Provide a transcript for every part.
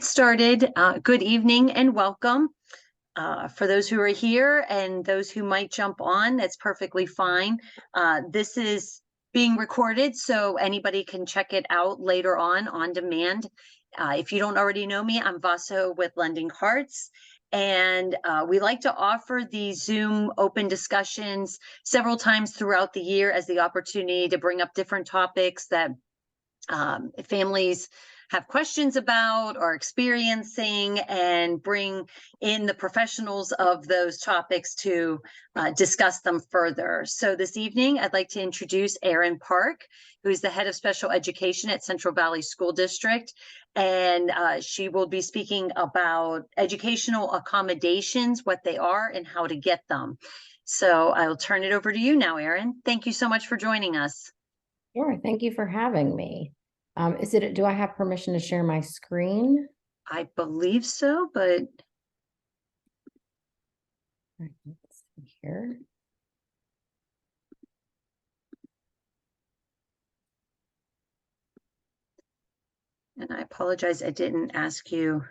Started. Good evening and welcome. For those who are here and those who might jump on, that's perfectly fine. This is being recorded, so anybody can check it out later on demand. If you don't already know me, I'm Vaso with Lending Hearts, and we like to offer these Zoom open discussions several times throughout the year as the opportunity to bring up different topics that families have questions about or experiencing, and bring in the professionals of those topics to discuss them further. So this evening, I'd like to introduce Erin Park, who is the head of special education at Central Valley School District. And she will be speaking about educational accommodations, what they are and how to get them. So I'll turn it over to you now, Erin. Thank you so much for joining us. Sure. Thank you for having me. Do I have permission to share my screen? I believe so, but Let's see here. and I apologize, I didn't ask you.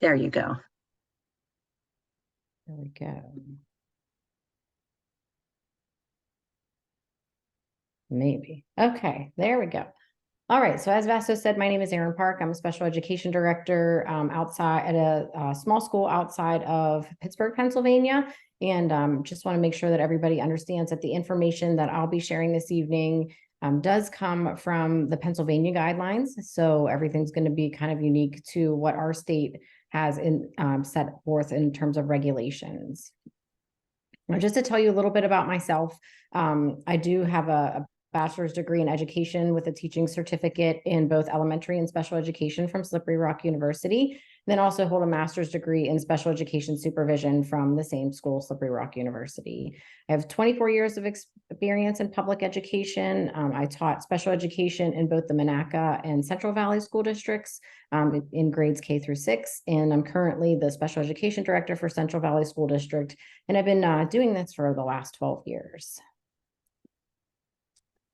There you go. There we go. Maybe. Okay, there we go. All right. So as Vaso said, my name is Erin Park. I'm a special education director outside at a small school outside of Pittsburgh, Pennsylvania. And just want to make sure that everybody understands that the information that I'll be sharing this evening does come from the Pennsylvania guidelines. So everything's going to be kind of unique to what our state has set forth in terms of regulations. Now, just to tell you a little bit about myself, I do have a bachelor's degree in education with a teaching certificate in both elementary and special education from Slippery Rock University. Then also hold a master's degree in special education supervision from the same school, Slippery Rock University. I have 24 years of experience in public education. I taught special education in both the Monaca and Central Valley school districts in grades K through 6. And I'm currently the special education director for Central Valley School District. And I've been doing this for the last 12 years.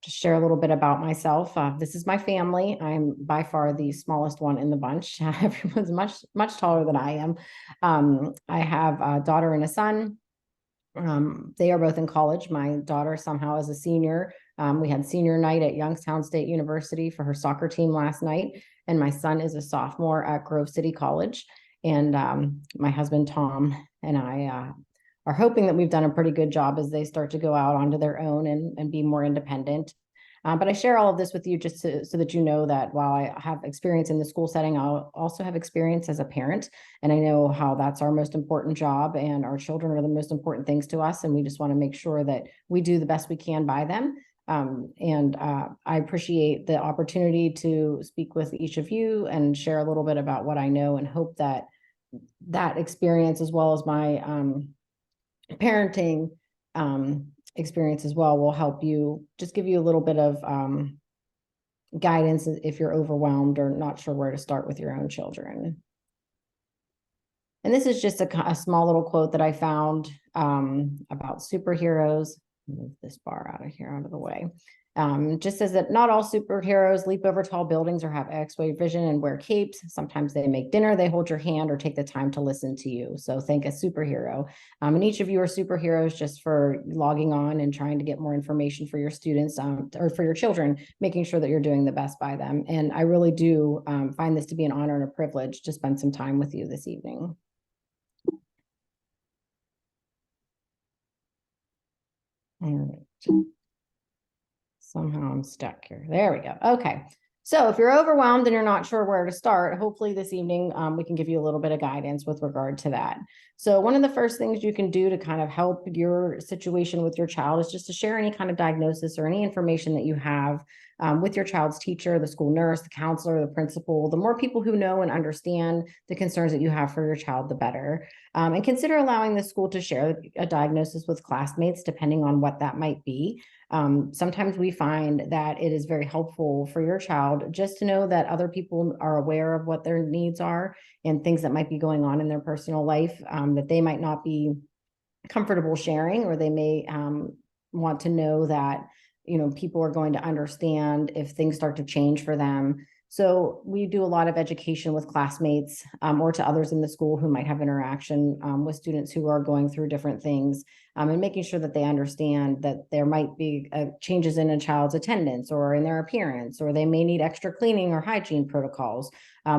Just share a little bit about myself. This is my family. I'm by far the smallest one in the bunch. Everyone's much taller than I am. I have a daughter and a son. They are both in college. My daughter somehow is a senior. We had senior night at Youngstown State University for her soccer team last night. And my son is a sophomore at Grove City College. And my husband, Tom, and I are hoping that we've done a pretty good job as they start to go out onto their own and be more independent. But I share all of this with you just so that you know that while I have experience in the school setting, I'll also have experience as a parent. And I know how that's our most important job, and our children are the most important things to us. And we just want to make sure that we do the best we can by them. I appreciate the opportunity to speak with each of you and share a little bit about what I know, and hope that that experience, as well as my parenting experience as well, will help you, just give you a little bit of guidance if you're overwhelmed or not sure where to start with your own children. And this is just a small little quote that I found about superheroes. Move this bar out of the way. Just says that not all superheroes leap over tall buildings or have X-ray vision and wear capes. Sometimes they make dinner, they hold your hand, or take the time to listen to you. So think a superhero. And each of you are superheroes just for logging on and trying to get more information for your students or for your children, making sure that you're doing the best by them. And I really do find this to be an honor and a privilege to spend some time with you this evening. All right. Somehow I'm stuck here. There we go. Okay. So if you're overwhelmed and you're not sure where to start, hopefully this evening we can give you a little bit of guidance with regard to that. So one of the first things you can do to kind of help your situation with your child is just to share any kind of diagnosis or any information that you have with your child's teacher, the school nurse, the counselor, the principal. The more people who know and understand the concerns that you have for your child, the better. And consider allowing the school to share a diagnosis with classmates, depending on what that might be. Sometimes we find that it is very helpful for your child just to know that other people are aware of what their needs are and things that might be going on in their personal life that they might not be comfortable sharing, or they may want to know that, you know, people are going to understand if things start to change for them. So we do a lot of education with classmates or to others in the school who might have interaction with students who are going through different things, and making sure that they understand that there might be changes in a child's attendance or in their appearance, or they may need extra cleaning or hygiene protocols.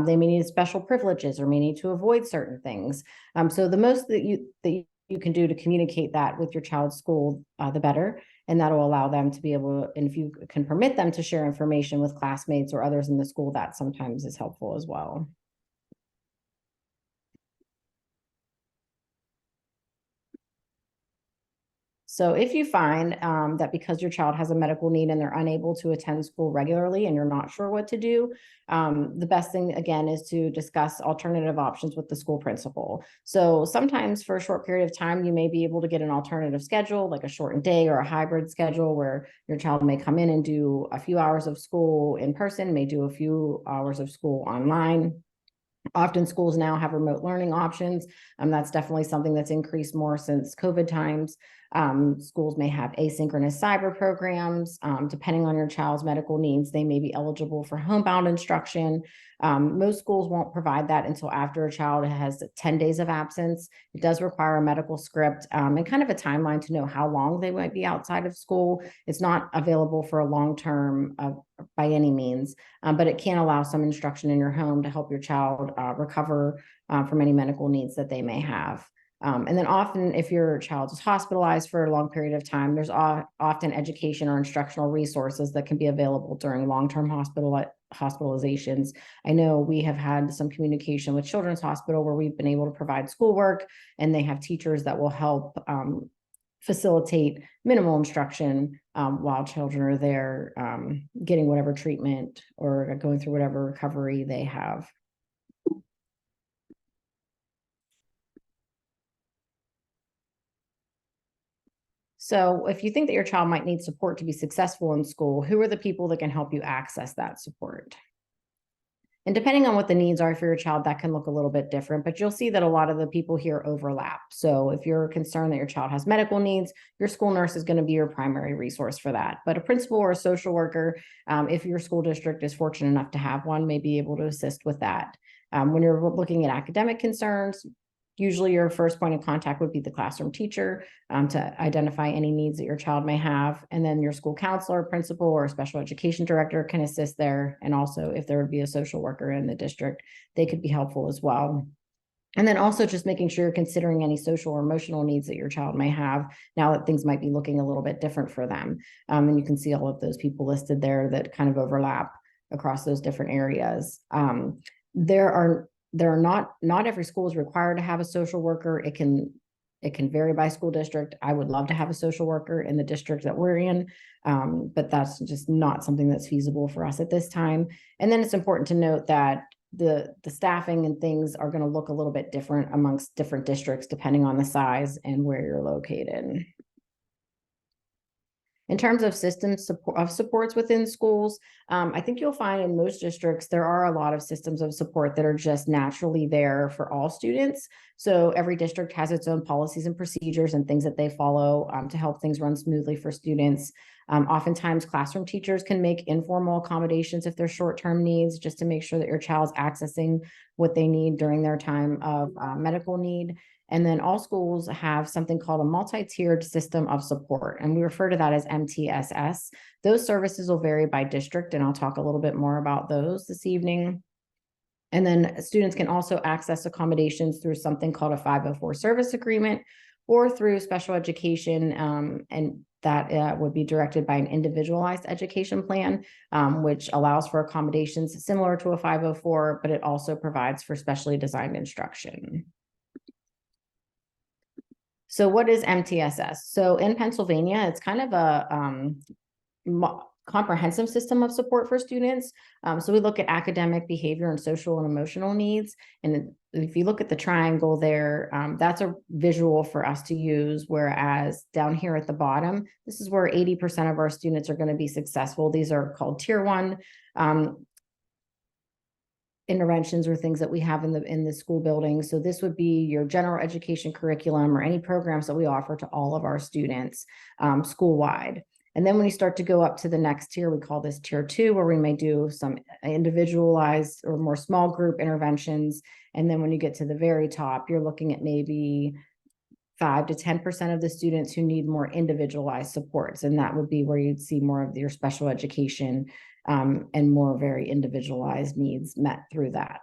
They may need special privileges or may need to avoid certain things. So the most that you can do to communicate that with your child's school, the better. And that'll allow them to be able, and if you can permit them to share information with classmates or others in the school, that sometimes is helpful as well. So if you find that because your child has a medical need and they're unable to attend school regularly and you're not sure what to do, the best thing, again, is to discuss alternative options with the school principal. So sometimes for a short period of time, you may be able to get an alternative schedule, like a shortened day or a hybrid schedule, where your child may come in and do a few hours of school in person, may do a few hours of school online. Often schools now have remote learning options. That's definitely something that's increased more since COVID times. Schools may have asynchronous cyber programs. Depending on your child's medical needs, they may be eligible for homebound instruction. Most schools won't provide that until after a child has 10 days of absence. It does require a medical script and kind of a timeline to know how long they might be outside of school. It's not available for a long term by any means, but it can allow some instruction in your home to help your child recover from any medical needs that they may have. And then often, if your child is hospitalized for a long period of time, there's often education or instructional resources that can be available during long-term hospitalizations. I know we have had some communication with Children's Hospital where we've been able to provide schoolwork, and they have teachers that will help facilitate minimal instruction while children are there getting whatever treatment or going through whatever recovery they have. So if you think that your child might need support to be successful in school, who are the people that can help you access that support? And depending on what the needs are for your child, that can look a little bit different, but you'll see that a lot of the people here overlap. So if you're concerned that your child has medical needs, your school nurse is going to be your primary resource for that. But a principal or a social worker, if your school district is fortunate enough to have one, may be able to assist with that. When you're looking at academic concerns, usually your first point of contact would be the classroom teacher to identify any needs that your child may have. And then your school counselor, principal, or special education director can assist there. And also if there would be a social worker in the district, they could be helpful as well. And then also just making sure you're considering any social or emotional needs that your child may have now that things might be looking a little bit different for them. And you can see all of those people listed there that kind of overlap across those different areas. Not every school is required to have a social worker. It can vary by school district. I would love to have a social worker in the district that we're in, but that's just not something that's feasible for us at this time. And then it's important to note that the staffing and things are going to look a little bit different amongst different districts depending on the size and where you're located. In terms of systems of supports within schools, I think you'll find in most districts, there are a lot of systems of support that are just naturally there for all students. So every district has its own policies and procedures and things that they follow to help things run smoothly for students. Oftentimes classroom teachers can make informal accommodations if there's short-term needs, just to make sure that your child's accessing what they need during their time of medical need. And then all schools have something called a multi-tiered system of support, and we refer to that as MTSS. Those services will vary by district, and I'll talk a little bit more about those this evening. And then students can also access accommodations through something called a 504 service agreement or through special education, and that would be directed by an individualized education plan, which allows for accommodations similar to a 504, but it also provides for specially designed instruction. So what is MTSS? So in Pennsylvania, it's kind of a comprehensive system of support for students. So we look at academic, behavior, and social and emotional needs. And if you look at the triangle there, that's a visual for us to use. Whereas down here at the bottom, this is where 80% of our students are going to be successful. These are called Tier 1 interventions or things that we have in the school building. So this would be your general education curriculum or any programs that we offer to all of our students school-wide. And then when you start to go up to the next tier, we call this tier 2, where we may do some individualized or more small group interventions. And then when you get to the very top, you're looking at maybe 5 to 10% of the students who need more individualized supports. And that would be where you'd see more of your special education and more very individualized needs met through that.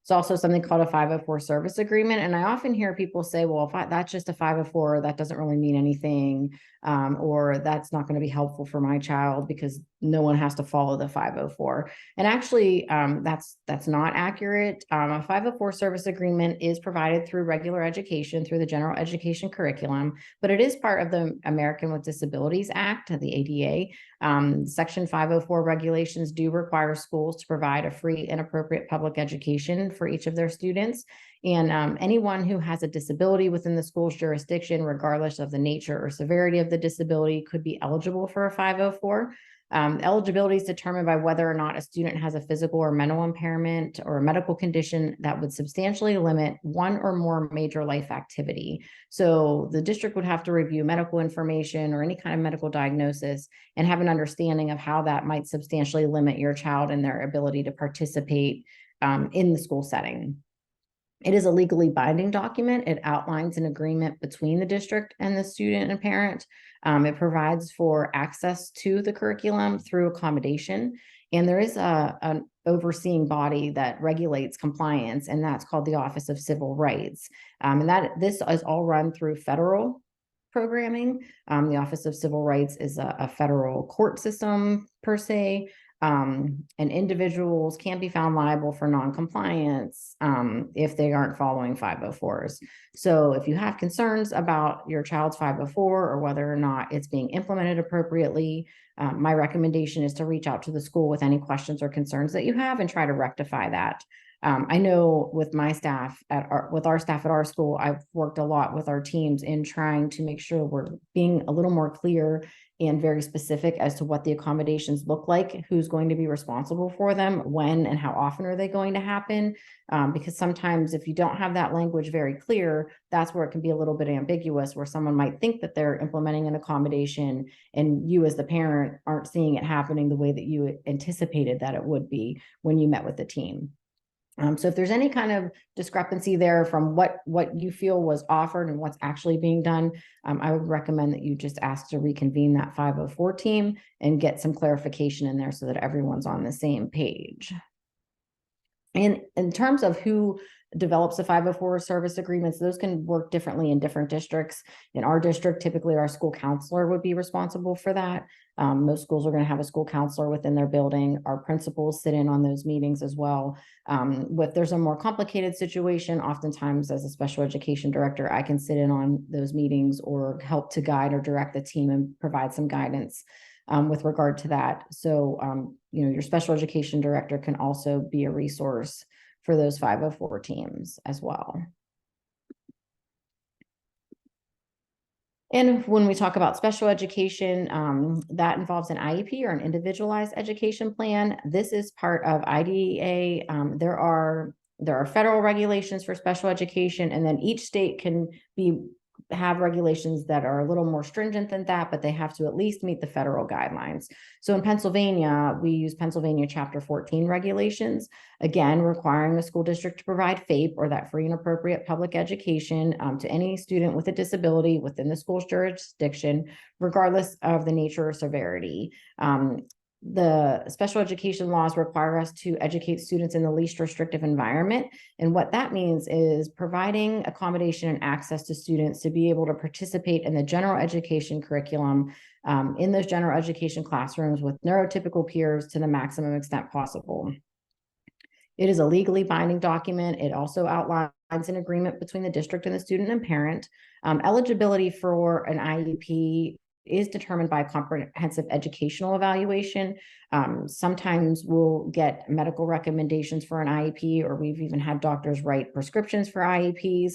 It's also something called a 504 service agreement. And I often hear people say, well, if that's just a 504, that doesn't really mean anything, or that's not going to be helpful for my child because no one has to follow the 504. And actually, that's not accurate. A 504 service agreement is provided through regular education, through the general education curriculum, but it is part of the American with Disabilities Act, the ADA. Section 504 regulations do require schools to provide a free and appropriate public education for each of their students. And anyone who has a disability within the school's jurisdiction, regardless of the nature or severity of the disability, could be eligible for a 504. Eligibility is determined by whether or not a student has a physical or mental impairment or a medical condition that would substantially limit one or more major life activity. So the district would have to review medical information or any kind of medical diagnosis and have an understanding of how that might substantially limit your child and their ability to participate in the school setting. It is a legally binding document. It outlines an agreement between the district and the student and parent. It provides for access to the curriculum through accommodation. And there is an overseeing body that regulates compliance, and that's called the Office of Civil Rights. And this is all run through federal programming. The Office of Civil Rights is a federal court system per se. And individuals can be found liable for non-compliance if they aren't following 504s. So if you have concerns about your child's 504 or whether or not it's being implemented appropriately, my recommendation is to reach out to the school with any questions or concerns that you have and try to rectify that. I know with my staff with our staff at our school, I've worked a lot with our teams in trying to make sure we're being a little more clear and very specific as to what the accommodations look like, who's going to be responsible for them, when and how often are they going to happen. Because sometimes if you don't have that language very clear, that's where it can be a little bit ambiguous, where someone might think that they're implementing an accommodation and you as the parent aren't seeing it happening the way that you anticipated that it would be when you met with the team. So if there's any kind of discrepancy there from what you feel was offered and what's actually being done, I would recommend that you just ask to reconvene that 504 team and get some clarification in there so that everyone's on the same page. And in terms of who develops the 504 service agreements, those can work differently in different districts. In our district, typically our school counselor would be responsible for that. Most schools are going to have a school counselor within their building. Our principals sit in on those meetings as well. If there's a more complicated situation, oftentimes as a special education director, I can sit in on those meetings or help to guide or direct the team and provide some guidance with regard to that. So, your special education director can also be a resource for those 504 teams as well. And when we talk about special education, that involves an IEP or an individualized education plan. This is part of IDEA. There are federal regulations for special education, and then each state can have regulations that are a little more stringent than that, but they have to at least meet the federal guidelines. So in Pennsylvania, we use Pennsylvania Chapter 14 regulations, again, requiring the school district to provide FAPE, or that free and appropriate public education, to any student with a disability within the school's jurisdiction, regardless of the nature or severity. The special education laws require us to educate students in the least restrictive environment. And what that means is providing accommodation and access to students to be able to participate in the general education curriculum in those general education classrooms with neurotypical peers to the maximum extent possible. It is a legally binding document. It also outlines an agreement between the district and the student and parent. Eligibility for an IEP is determined by a comprehensive educational evaluation. Sometimes we'll get medical recommendations for an IEP, or we've even had doctors write prescriptions for IEPs,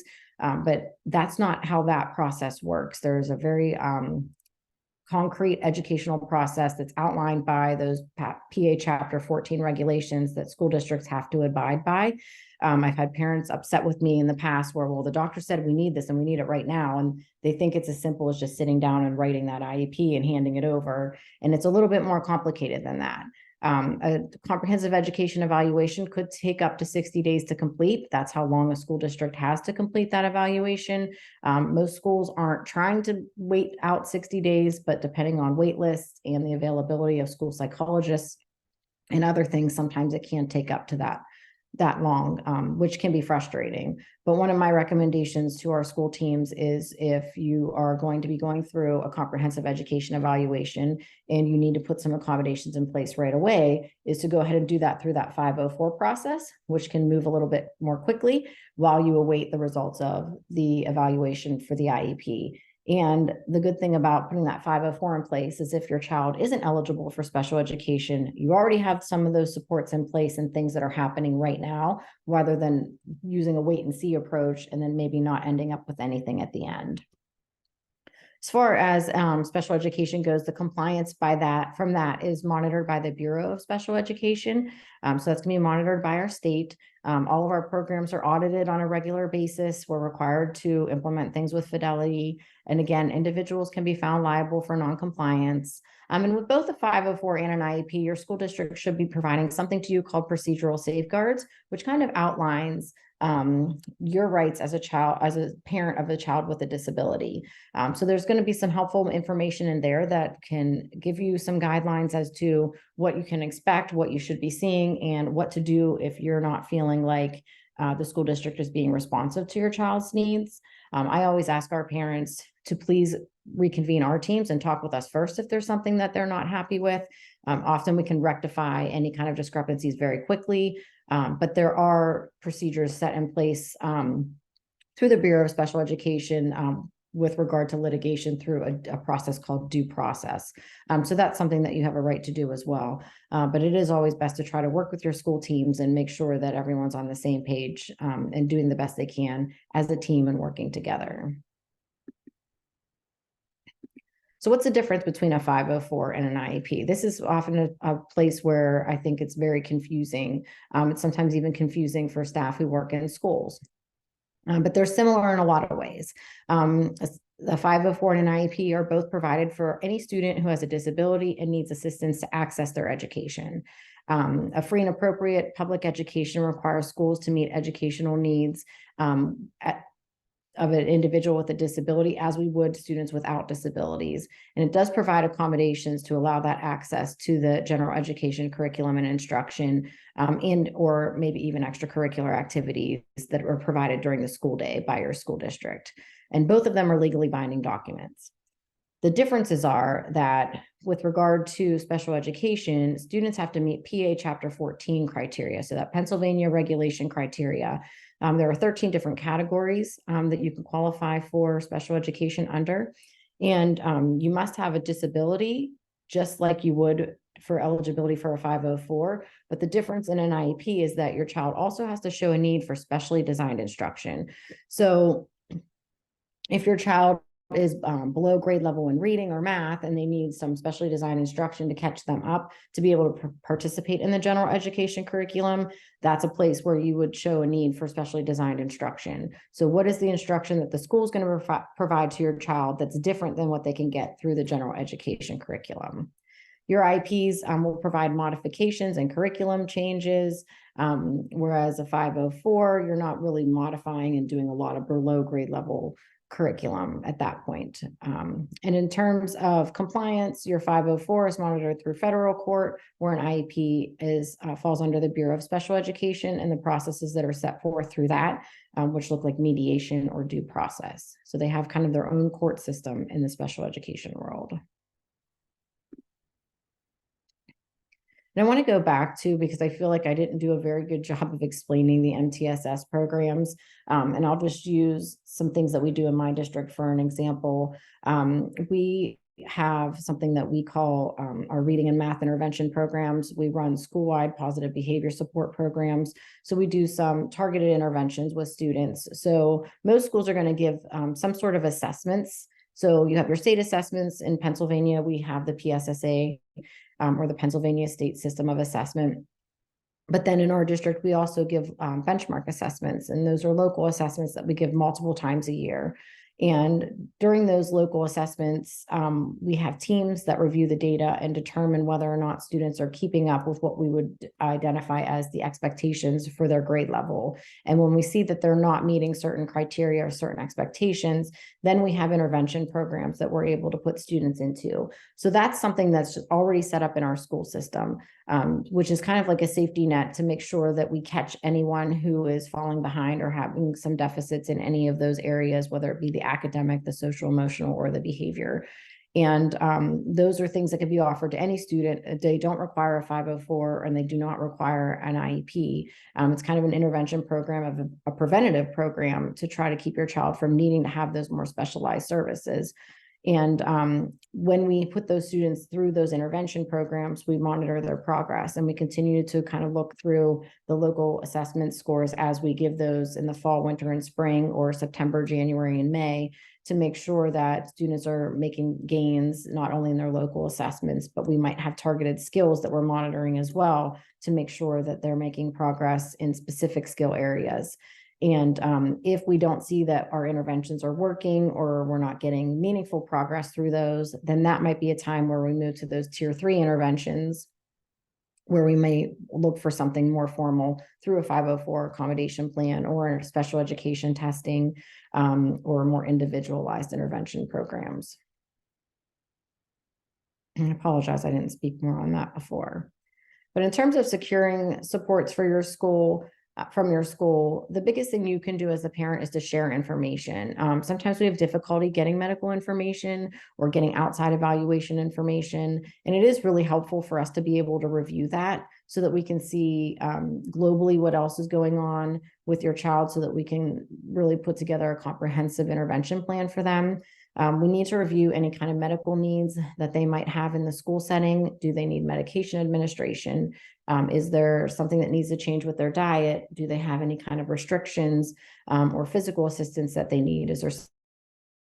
but that's not how that process works. There's a very concrete educational process that's outlined by those PA Chapter 14 regulations that school districts have to abide by. I've had parents upset with me in the past where, well, the doctor said we need this and we need it right now. And they think it's as simple as just sitting down and writing that IEP and handing it over. And it's a little bit more complicated than that. A comprehensive education evaluation could take up to 60 days to complete. That's how long a school district has to complete that evaluation. Most schools aren't trying to wait out 60 days, but depending on wait lists and the availability of school psychologists and other things, sometimes it can take up to that long, which can be frustrating. But one of my recommendations to our school teams is if you are going to be going through a comprehensive education evaluation and you need to put some accommodations in place right away, is to go ahead and do that through that 504 process, which can move a little bit more quickly while you await the results of the evaluation for the IEP. And the good thing about putting that 504 in place is if your child isn't eligible for special education, you already have some of those supports in place and things that are happening right now, rather than using a wait and see approach and then maybe not ending up with anything at the end. As far as special education goes, the compliance from that is monitored by the Bureau of Special Education. So that's going to be monitored by our state. All of our programs are audited on a regular basis. We're required to implement things with fidelity. And again, individuals can be found liable for noncompliance. And with both a 504 and an IEP, your school district should be providing something to you called procedural safeguards, which kind of outlines your rights as a child, as a parent of a child with a disability. So there's going to be some helpful information in there that can give you some guidelines as to what you can expect, what you should be seeing, and what to do if you're not feeling like the school district is being responsive to your child's needs. I always ask our parents to please reconvene our teams and talk with us first if there's something that they're not happy with. Often we can rectify any kind of discrepancies very quickly. But there are procedures set in place through the Bureau of Special Education with regard to litigation through a process called due process. So that's something that you have a right to do as well. But it is always best to try to work with your school teams and make sure that everyone's on the same page and doing the best they can as a team and working together. So what's the difference between a 504 and an IEP? This is often a place where I think it's very confusing. It's sometimes even confusing for staff who work in schools, but they're similar in a lot of ways. The 504 and an IEP are both provided for any student who has a disability and needs assistance to access their education. A free and appropriate public education requires schools to meet educational needs of an individual with a disability as we would students without disabilities. And it does provide accommodations to allow that access to the general education curriculum and instruction and or maybe even extracurricular activities that are provided during the school day by your school district. And both of them are legally binding documents. The differences are that with regard to special education, students have to meet PA Chapter 14 criteria, so that Pennsylvania regulation criteria. There are 13 different categories that you can qualify for special education under, and you must have a disability just like you would for eligibility for a 504. But the difference in an IEP is that your child also has to show a need for specially designed instruction. So if your child is below grade level in reading or math, and they need some specially designed instruction to catch them up to be able to participate in the general education curriculum, that's a place where you would show a need for specially designed instruction. So what is the instruction that the school is going to provide to your child that's different than what they can get through the general education curriculum? Your IEPs will provide modifications and curriculum changes, whereas a 504, you're not really modifying and doing a lot of below grade level curriculum at that point. And in terms of compliance, your 504 is monitored through federal court, where an IEP falls under the Bureau of Special Education and the processes that are set forth through that, which look like mediation or due process. So they have kind of their own court system in the special education world. And I want to go back to, because I feel like I didn't do a very good job of explaining the MTSS programs. And I'll just use some things that we do in my district for an example. We have something that we call our reading and math intervention programs. We run school-wide positive behavior support programs. So we do some targeted interventions with students. So most schools are going to give some sort of assessments So you have your state assessments. In Pennsylvania, we have the PSSA, or the Pennsylvania State System of Assessment. But then in our district, we also give benchmark assessments, and those are local assessments that we give multiple times a year. And during those local assessments, we have teams that review the data and determine whether or not students are keeping up with what we would identify as the expectations for their grade level. And when we see that they're not meeting certain criteria or certain expectations, then we have intervention programs that we're able to put students into. So that's something that's already set up in our school system, which is kind of like a safety net to make sure that we catch anyone who is falling behind or having some deficits in any of those areas, whether it be the academic, the social emotional, or the behavior. And those are things that can be offered to any student. They don't require a 504 and they do not require an IEP. It's kind of an intervention program, of a preventative program to try to keep your child from needing to have those more specialized services. And when we put those students through those intervention programs, we monitor their progress, and we continue to kind of look through the local assessment scores as we give those in the fall, winter, and spring, or September, January, and May, to make sure that students are making gains, not only in their local assessments, but we might have targeted skills that we're monitoring as well to make sure that they're making progress in specific skill areas. And if we don't see that our interventions are working, or we're not getting meaningful progress through those, then that might be a time where we move to those tier 3 interventions, where we may look for something more formal through a 504 accommodation plan, or special education testing, or more individualized intervention programs. And I apologize, I didn't speak more on that before. But in terms of securing supports for your school, from your school, the biggest thing you can do as a parent is to share information. Sometimes we have difficulty getting medical information or getting outside evaluation information, and it is really helpful for us to be able to review that so that we can see globally what else is going on with your child, so that we can really put together a comprehensive intervention plan for them. We need to review any kind of medical needs that they might have in the school setting. Do they need medication administration? Is there something that needs to change with their diet? Do they have any kind of restrictions or physical assistance that they need? Is there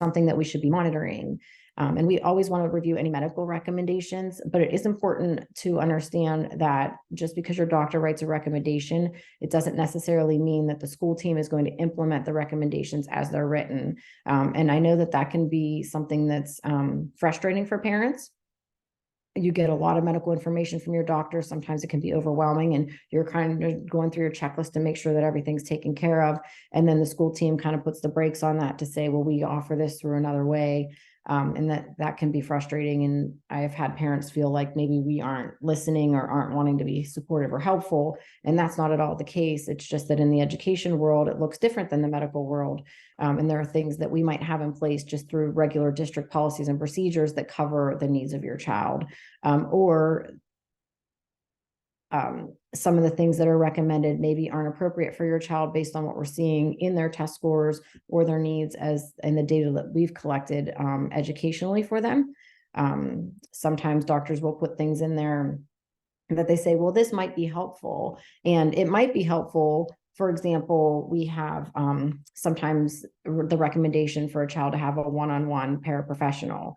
something that we should be monitoring? And we always want to review any medical recommendations, but it is important to understand that just because your doctor writes a recommendation, it doesn't necessarily mean that the school team is going to implement the recommendations as they're written. And I know that that can be something that's frustrating for parents. You get a lot of medical information from your doctor. Sometimes it can be overwhelming, and you're kind of going through your checklist to make sure that everything's taken care of. And then the school team kind of puts the brakes on that to say, well, we offer this through another way. And that can be frustrating. And I have had parents feel like maybe we aren't listening or aren't wanting to be supportive or helpful. And that's not at all the case. It's just that in the education world, it looks different than the medical world. And there are things that we might have in place just through regular district policies and procedures that cover the needs of your child, or some of the things that are recommended maybe aren't appropriate for your child based on what we're seeing in their test scores or their needs as in the data that we've collected educationally for them. Sometimes doctors will put things in there that they say, well, this might be helpful, and it might be helpful. For example, we have sometimes the recommendation for a child to have a one-on-one paraprofessional.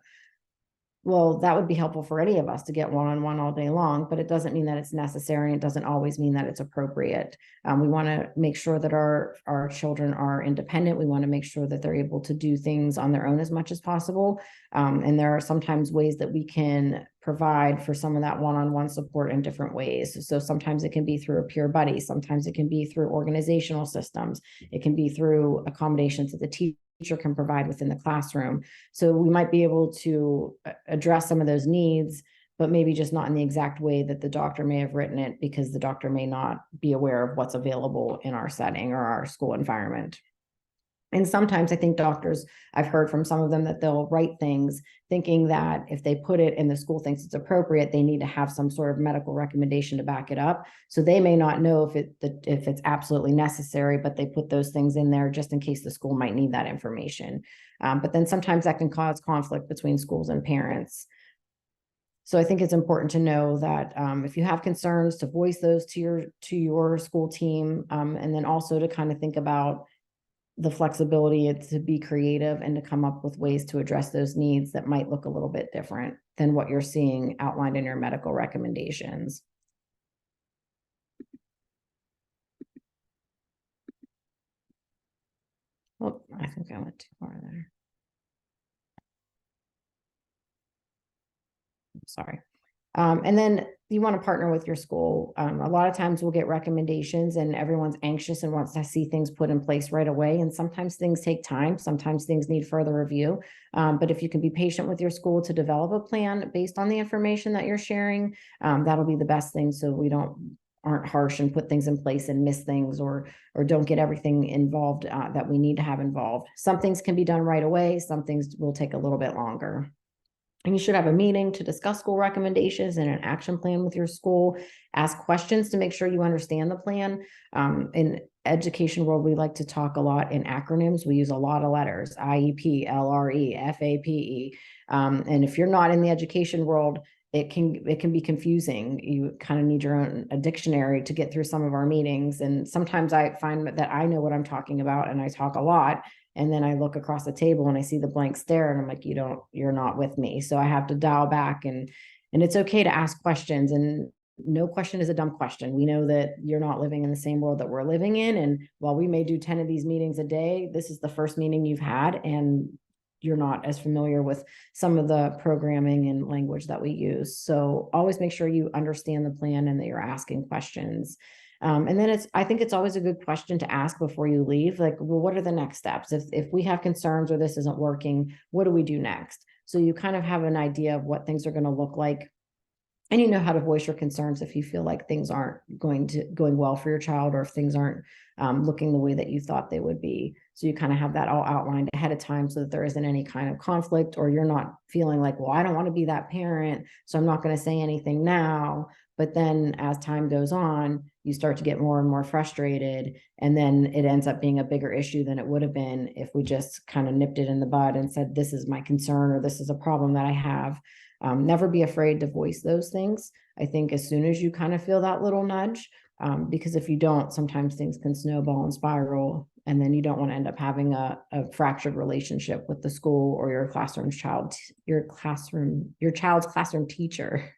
Well, that would be helpful for any of us to get one-on-one all day long, but it doesn't mean that it's necessary. And it doesn't always mean that it's appropriate. We want to make sure that our children are independent. We want to make sure that they're able to do things on their own as much as possible. And there are sometimes ways that we can provide for some of that one-on-one support in different ways. So sometimes it can be through a peer buddy. Sometimes it can be through organizational systems. It can be through accommodations that the teacher can provide within the classroom. So we might be able to address some of those needs, but maybe just not in the exact way that the doctor may have written it, because the doctor may not be aware of what's available in our setting or our school environment. And sometimes I think doctors, I've heard from some of them that they'll write things thinking that if they put it and the school thinks it's appropriate, they need to have some sort of medical recommendation to back it up. So they may not know if it's absolutely necessary, but they put those things in there just in case the school might need that information. But then sometimes that can cause conflict between schools and parents. So I think it's important to know that if you have concerns, to voice those to your school team, and then also to kind of think about the flexibility to be creative and to come up with ways to address those needs that might look a little bit different than what you're seeing outlined in your medical recommendations. Oh, I think I went too far there. Sorry. And then you want to partner with your school. A lot of times we'll get recommendations and everyone's anxious and wants to see things put in place right away. And sometimes things take time. Sometimes things need further review. But if you can be patient with your school to develop a plan based on the information that you're sharing, that'll be the best thing. So we aren't harsh and put things in place and miss things or don't get everything involved that we need to have involved. Some things can be done right away. Some things will take a little bit longer. And you should have a meeting to discuss school recommendations and an action plan with your school. Ask questions to make sure you understand the plan. In education world, we like to talk a lot in acronyms. We use a lot of letters: IEP, LRE, FAPE. And if you're not in the education world, it can be confusing. You kind of need your own dictionary to get through some of our meetings. And sometimes I find that I know what I'm talking about and I talk a lot. And then I look across the table and I see the blank stare and I'm like, you're not with me. So I have to dial back and it's okay to ask questions, and no question is a dumb question. We know that you're not living in the same world that we're living in. And while we may do 10 of these meetings a day, this is the first meeting you've had and you're not as familiar with some of the programming and language that we use. So always make sure you understand the plan and that you're asking questions. And then I think it's always a good question to ask before you leave. Like, well, what are the next steps? If we have concerns or this isn't working, what do we do next? So you kind of have an idea of what things are going to look like. And you know how to voice your concerns if you feel like things aren't going well for your child, or if things aren't looking the way that you thought they would be. So you kind of have that all outlined ahead of time so that there isn't any kind of conflict, or you're not feeling like, well, I don't want to be that parent, so I'm not going to say anything now. But then as time goes on, you start to get more and more frustrated. And then it ends up being a bigger issue than it would have been if we just kind of nipped it in the bud and said, this is my concern, or this is a problem that I have. Never be afraid to voice those things. I think as soon as you kind of feel that little nudge, because if you don't, sometimes things can snowball and spiral, and then you don't want to end up having a fractured relationship with the school or your child's classroom teacher.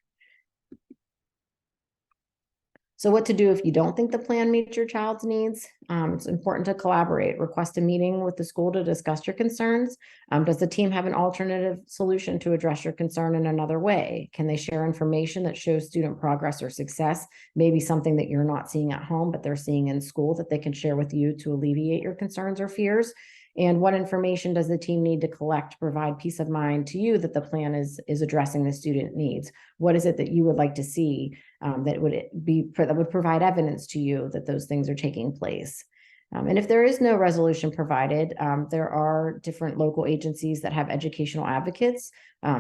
So what to do if you don't think the plan meets your child's needs? It's important to collaborate. Request a meeting with the school to discuss your concerns. Does the team have an alternative solution to address your concern in another way? Can they share information that shows student progress or success? Maybe something that you're not seeing at home, but they're seeing in school that they can share with you to alleviate your concerns or fears. And what information does the team need to collect to provide peace of mind to you that the plan is addressing the student needs? What is it that you would like to see that would provide evidence to you that those things are taking place? And if there is no resolution provided, there are different local agencies that have educational advocates.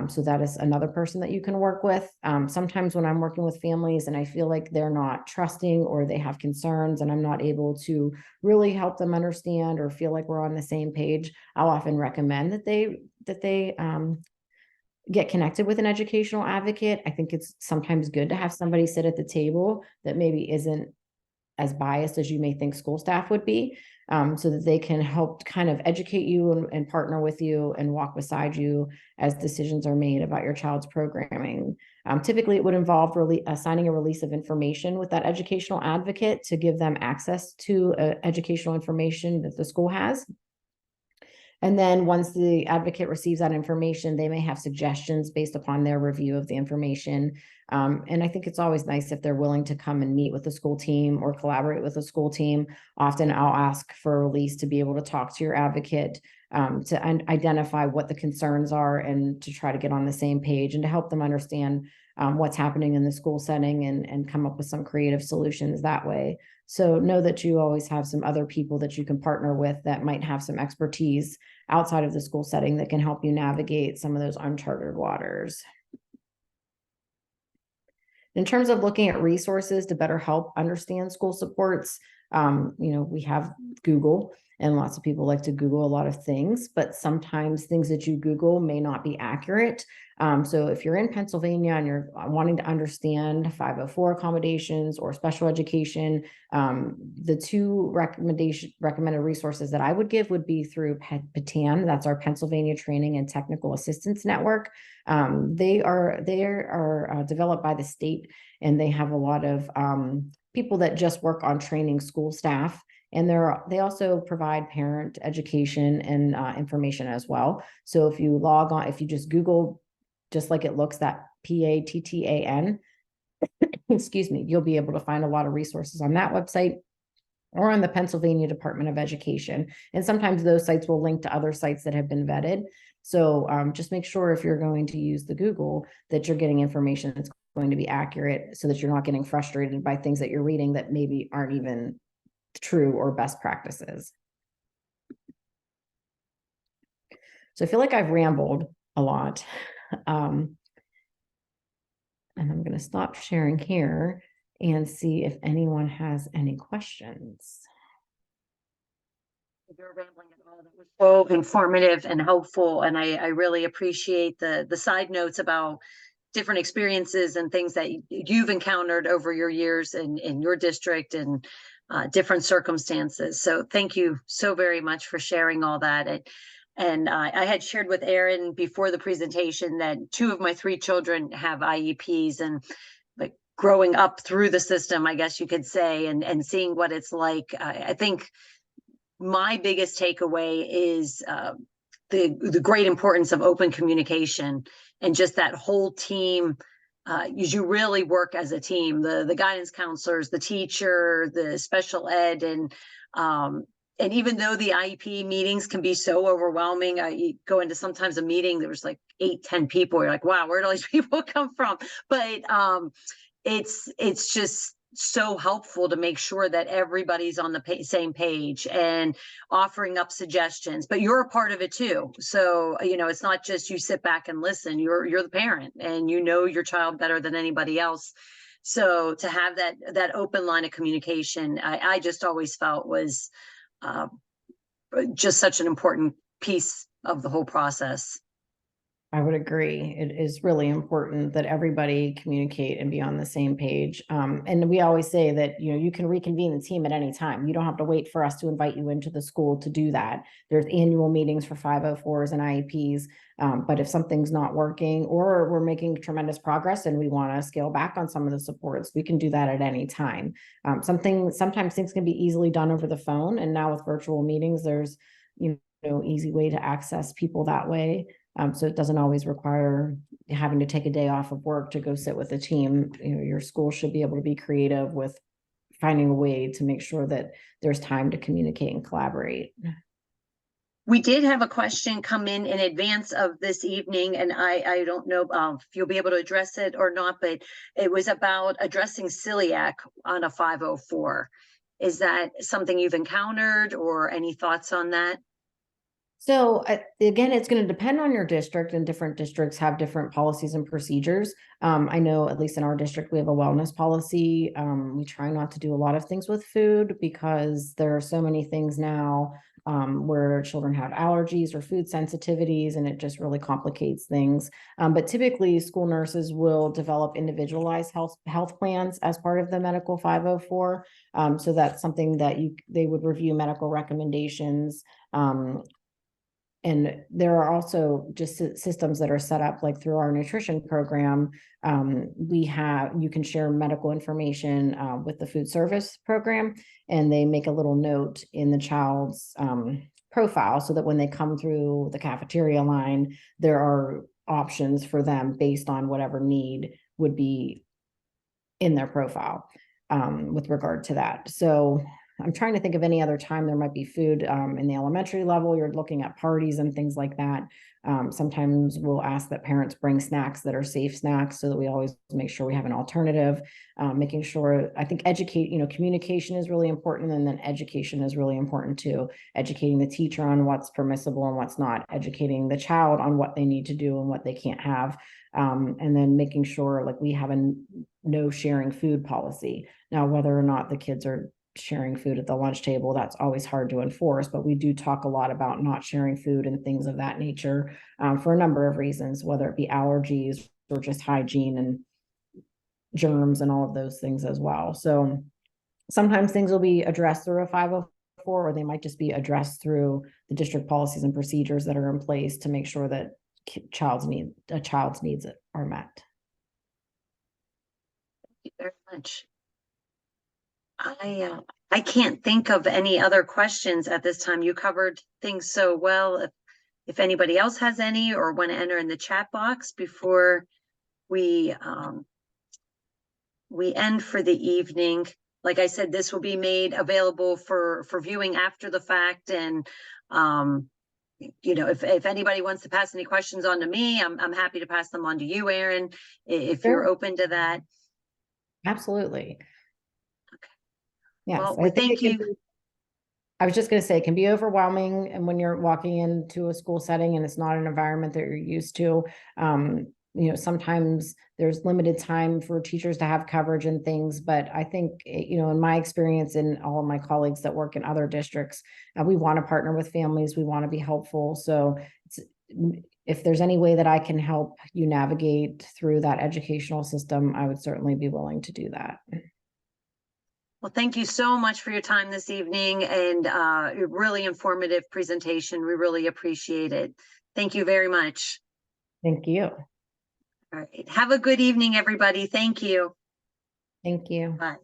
So that is another person that you can work with. Sometimes when I'm working with families and I feel like they're not trusting or they have concerns and I'm not able to really help them understand or feel like we're on the same page, I'll often recommend that they get connected with an educational advocate. I think it's sometimes good to have somebody sit at the table that maybe isn't as biased as you may think school staff would be, so that they can help kind of educate you and partner with you and walk beside you as decisions are made about your child's programming. Typically, it would involve signing a release of information with that educational advocate to give them access to educational information that the school has. And then once the advocate receives that information, they may have suggestions based upon their review of the information. And I think it's always nice if they're willing to come and meet with the school team or collaborate with the school team. Often I'll ask for a release to be able to talk to your advocate, to identify what the concerns are and to try to get on the same page and to help them understand what's happening in the school setting and come up with some creative solutions that way. So know that you always have some other people that you can partner with that might have some expertise outside of the school setting that can help you navigate some of those uncharted waters. In terms of looking at resources to better help understand school supports, we have Google, And lots of people like to Google a lot of things, but sometimes things that you Google may not be accurate. So if you're in Pennsylvania and you're wanting to understand 504 accommodations or special education, the two recommended resources that I would give would be through PTAN. That's our Pennsylvania Training and Technical Assistance Network. They are developed by the state, and they have a lot of people that just work on training school staff. And they also provide parent education and information as well. So if you log on, if you just Google, just like it looks, that PATTAN, excuse me, you'll be able to find a lot of resources on that website or on the Pennsylvania Department of Education. And sometimes those sites will link to other sites that have been vetted. So just make sure if you're going to use the Google that you're getting information that's going to be accurate, so that you're not getting frustrated by things that you're reading that maybe aren't even true or best practices. So I feel like I've rambled a lot. And I'm going to stop sharing here and see if anyone has any questions. You're rambling at all. That was so informative and helpful. And I really appreciate the side notes about different experiences and things that you've encountered over your years in your district and different circumstances. So thank you so very much for sharing all that. And I had shared with Erin before the presentation that 2 of my 3 children have IEPs, and like growing up through the system, I guess you could say, and seeing what it's like. I think my biggest takeaway is the great importance of open communication and just that whole team. You really work as a team, the guidance counselors, the teacher, the special ed, and even though the IEP meetings can be so overwhelming, you go into sometimes a meeting, there was like 8-10 people. You're like, wow, where do all these people come from? But it's just so helpful to make sure that everybody's on the same page and offering up suggestions, but you're a part of it too. So, it's not just you sit back and listen, you're the parent and you know your child better than anybody else. So to have that open line of communication, I just always felt was just such an important piece of the whole process. I would agree. It is really important that everybody communicate and be on the same page. And we always say that, you can reconvene the team at any time. You don't have to wait for us to invite you into the school to do that. There's annual meetings for 504s and IEPs. But if something's not working or we're making tremendous progress and we want to scale back on some of the supports, we can do that at any time. Sometimes things can be easily done over the phone. And now with virtual meetings, there's, easy way to access people that way. So it doesn't always require having to take a day off of work to go sit with a team. Your school should be able to be creative with finding a way to make sure that there's time to communicate and collaborate. We did have a question come in advance of this evening, and I don't know if you'll be able to address it or not, but it was about addressing celiac on a 504. Is that something you've encountered or any thoughts on that? So again, it's going to depend on your district, and different districts have different policies and procedures. I know at least in our district, we have a wellness policy. We try not to do a lot of things with food because there are so many things now where children have allergies or food sensitivities, and it just really complicates things. But typically school nurses will develop individualized health plans as part of the medical 504. So that's something that they would review medical recommendations. And there are also just systems that are set up like through our nutrition program. You can share medical information with the food service program, and they make a little note in the child's profile so that when they come through the cafeteria line, there are options for them based on whatever need would be in their profile with regard to that. So I'm trying to think of any other time there might be food in the elementary level. You're looking at parties and things like that. Sometimes we'll ask that parents bring snacks that are safe snacks so that we always make sure we have an alternative. Making sure, I think communication is really important, and then education is really important too. Educating the teacher on what's permissible and what's not, educating the child on what they need to do and what they can't have. And then making sure like we have a no sharing food policy. Now, whether or not the kids are sharing food at the lunch table. That's always hard to enforce, but we do talk a lot about not sharing food and things of that nature, for a number of reasons, whether it be allergies or just hygiene and germs and all of those things as well. So sometimes things will be addressed through a 504, or they might just be addressed through the district policies and procedures that are in place to make sure that a child's needs are met. Thank you very much. I can't think of any other questions at this time. You covered things so well. If anybody else has any or want to enter in the chat box before we end for the evening. Like I said, this will be made available for viewing after the fact. And you know, if anybody wants to pass any questions on to me, I'm happy to pass them on to you, Erin, if you're open to that. Absolutely. Okay. Yes. Well, we thank you. I was just going to say, it can be overwhelming, and when you're walking into a school setting and it's not an environment that you're used to, you know, sometimes there's limited time for teachers to have coverage and things. But I think, you know, in my experience and all of my colleagues that work in other districts, we want to partner with families. We want to be helpful. So if there's any way that I can help you navigate through that educational system, I would certainly be willing to do that. Well, thank you so much for your time this evening, and a really informative presentation. We really appreciate it. Thank you very much. Thank you. All right. Have a good evening, everybody. Thank you. Thank you. Bye.